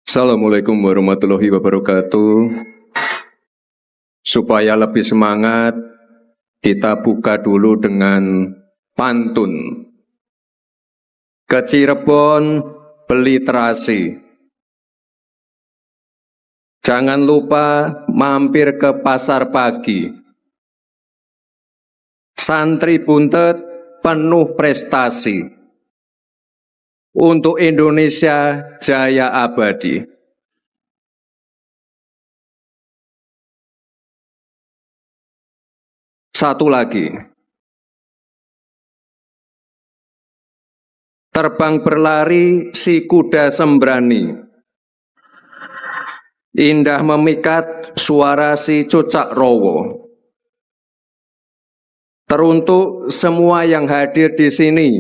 Assalamualaikum warahmatullahi wabarakatuh. Supaya lebih semangat, kita buka dulu dengan pantun. Ke Cirebon beli terasi. Jangan lupa mampir ke pasar pagi. Santri buntet penuh prestasi. Untuk Indonesia jaya abadi. Satu lagi. Terbang berlari si kuda sembrani. Indah memikat suara si cucak rowo. Teruntuk semua yang hadir di sini,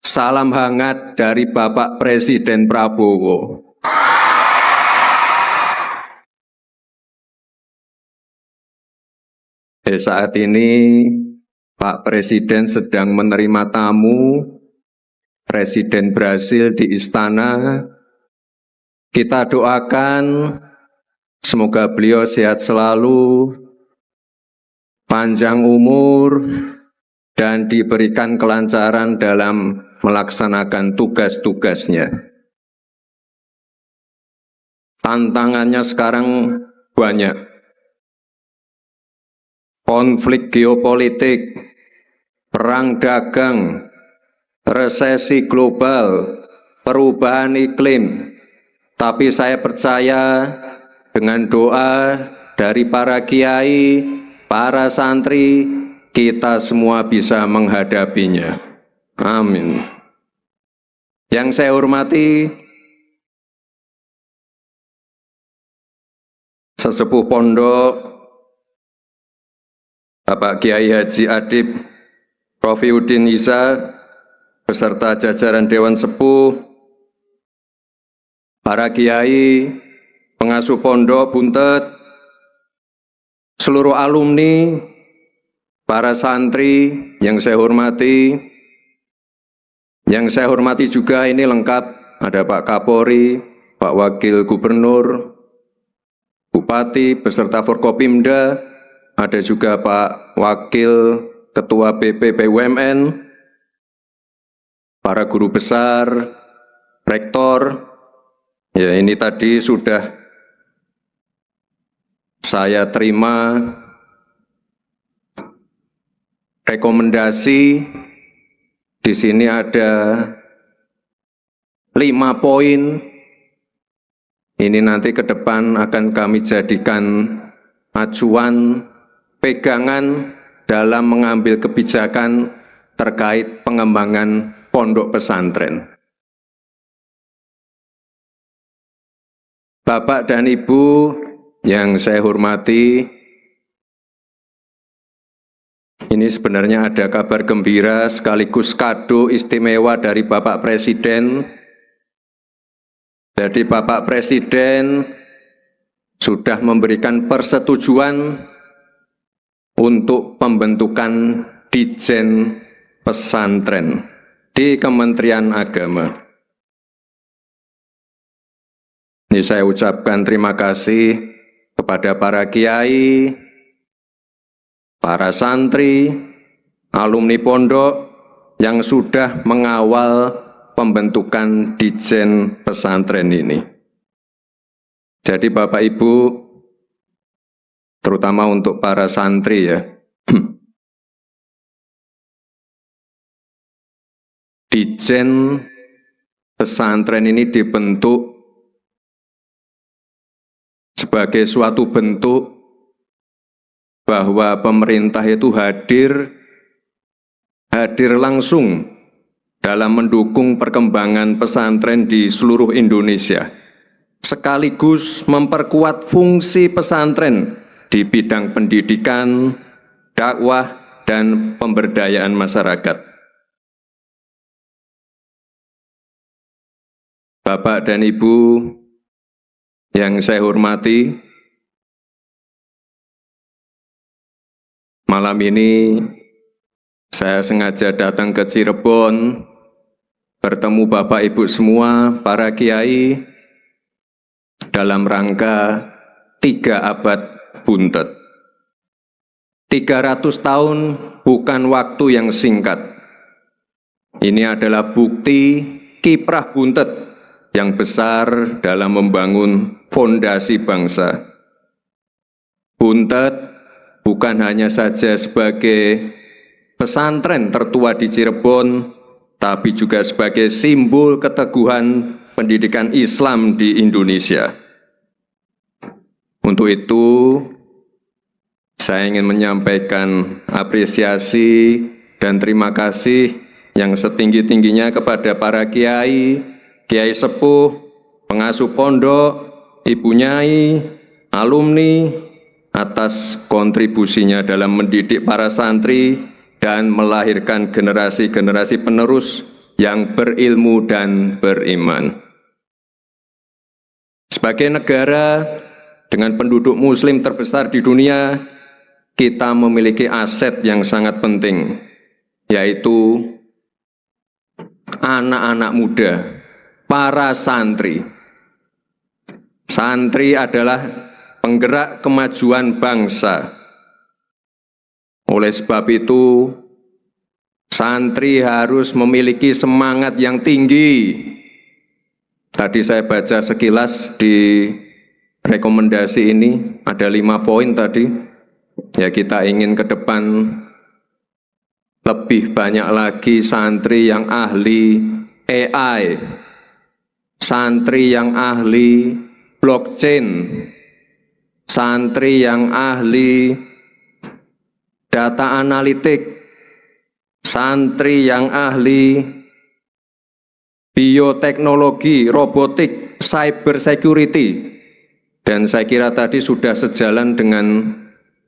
salam hangat dari Bapak Presiden Prabowo. Saat ini Pak Presiden sedang menerima tamu Presiden Brasil di istana. Kita doakan semoga beliau sehat selalu, panjang umur, dan diberikan kelancaran dalam melaksanakan tugas-tugasnya. Tantangannya sekarang banyak. Konflik geopolitik, perang dagang, resesi global, perubahan iklim. Tapi saya percaya dengan doa dari para kiai, para santri, kita semua bisa menghadapinya. Amin. Yang saya hormati sesepuh pondok Bapak Kiai Haji Adib Rofiuddin Isa beserta jajaran Dewan Sepuh, para kiai, pengasuh pondok buntet, seluruh alumni, para santri yang saya hormati juga ini lengkap, ada Pak Kapolri, Pak Wakil Gubernur, Bupati beserta Forkopimda, ada juga Pak Wakil Ketua BP BUMN, para guru besar, rektor. Ya, ini tadi sudah saya terima rekomendasi. Di sini ada 5 poin. Ini nanti ke depan akan kami jadikan acuan, pegangan dalam mengambil kebijakan terkait pengembangan pondok pesantren. Bapak dan Ibu yang saya hormati, ini sebenarnya ada kabar gembira sekaligus kado istimewa dari Bapak Presiden. Jadi Bapak Presiden sudah memberikan persetujuan untuk pembentukan Ditjen Pesantren di Kementerian Agama. Ini saya ucapkan terima kasih kepada para kiai, para santri, alumni pondok yang sudah mengawal pembentukan Ditjen Pesantren ini. Jadi Bapak Ibu, terutama untuk para santri ya, Ditjen Pesantren ini dibentuk sebagai suatu bentuk bahwa pemerintah itu hadir langsung dalam mendukung perkembangan pesantren di seluruh Indonesia, sekaligus memperkuat fungsi pesantren di bidang pendidikan, dakwah, dan pemberdayaan masyarakat. Bapak dan Ibu yang saya hormati, malam ini saya sengaja datang ke Cirebon, bertemu Bapak Ibu semua, para kiai, dalam rangka 3 abad buntet. 300 tahun bukan waktu yang singkat. Ini adalah bukti kiprah buntet yang besar dalam membangun fondasi bangsa. Buntet bukan hanya saja sebagai pesantren tertua di Cirebon, tapi juga sebagai simbol keteguhan pendidikan Islam di Indonesia. Untuk itu, saya ingin menyampaikan apresiasi dan terima kasih yang setinggi-tingginya kepada para kiai, kiai sepuh, pengasuh pondok, ibu nyai, alumni, atas kontribusinya dalam mendidik para santri dan melahirkan generasi-generasi penerus yang berilmu dan beriman. Sebagai negara dengan penduduk muslim terbesar di dunia, kita memiliki aset yang sangat penting, yaitu anak-anak muda, para santri. Santri adalah penggerak kemajuan bangsa. Oleh sebab itu, santri harus memiliki semangat yang tinggi. Tadi saya baca sekilas di rekomendasi ini, ada 5 poin tadi. Ya, kita ingin ke depan lebih banyak lagi santri yang ahli AI, santri yang ahli blockchain, santri yang ahli data analitik, santri yang ahli bioteknologi, robotik, cyber security. Dan saya kira tadi sudah sejalan dengan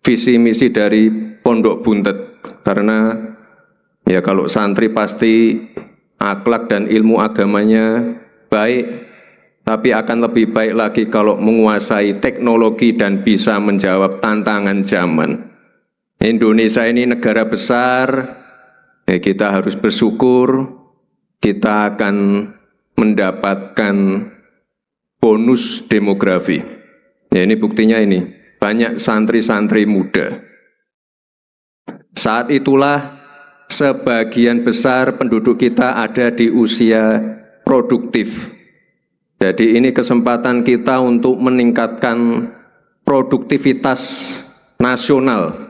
visi misi dari Pondok Buntet. Karena ya kalau santri pasti akhlak dan ilmu agamanya baik, tapi akan lebih baik lagi kalau menguasai teknologi dan bisa menjawab tantangan zaman. Indonesia ini negara besar, kita harus bersyukur kita akan mendapatkan bonus demografi. Ya, ini buktinya ini, banyak santri-santri muda. Saat itulah sebagian besar penduduk kita ada di usia produktif. Jadi ini kesempatan kita untuk meningkatkan produktivitas nasional.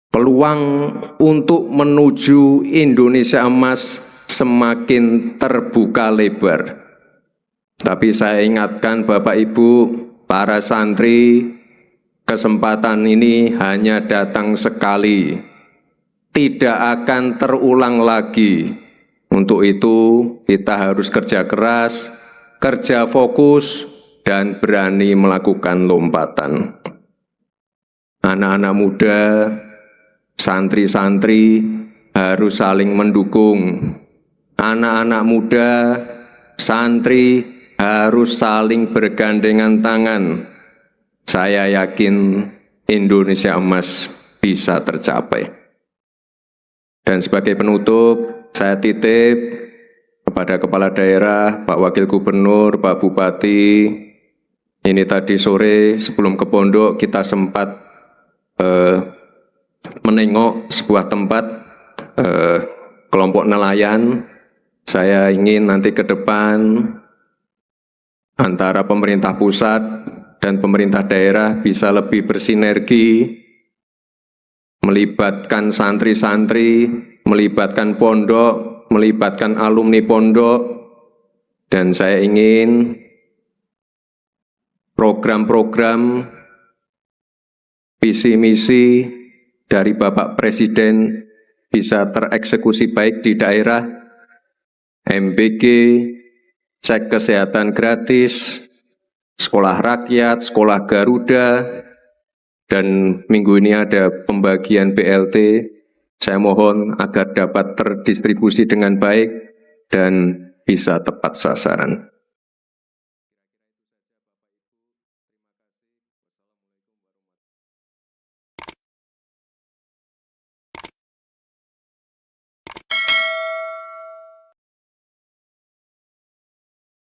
Peluang untuk menuju Indonesia emas semakin terbuka lebar. Tapi saya ingatkan Bapak Ibu, para santri, kesempatan ini hanya datang sekali, tidak akan terulang lagi. Untuk itu kita harus kerja keras, kerja fokus, dan berani melakukan lompatan. Anak-anak muda, santri-santri harus saling mendukung. Anak-anak muda, santri harus saling bergandengan tangan. Saya yakin Indonesia emas bisa tercapai. Dan sebagai penutup, saya titip kepada Kepala Daerah, Pak Wakil Gubernur, Pak Bupati. Ini tadi sore sebelum ke pondok kita sempat menengok sebuah tempat kelompok nelayan. Saya ingin nanti ke depan antara pemerintah pusat dan pemerintah daerah bisa lebih bersinergi, melibatkan santri-santri, melibatkan pondok, melibatkan alumni pondok, dan saya ingin program-program visi misi dari Bapak Presiden bisa tereksekusi baik di daerah. MBG, cek kesehatan gratis, sekolah rakyat, sekolah Garuda, dan minggu ini ada pembagian BLT. Saya mohon agar dapat terdistribusi dengan baik dan bisa tepat sasaran.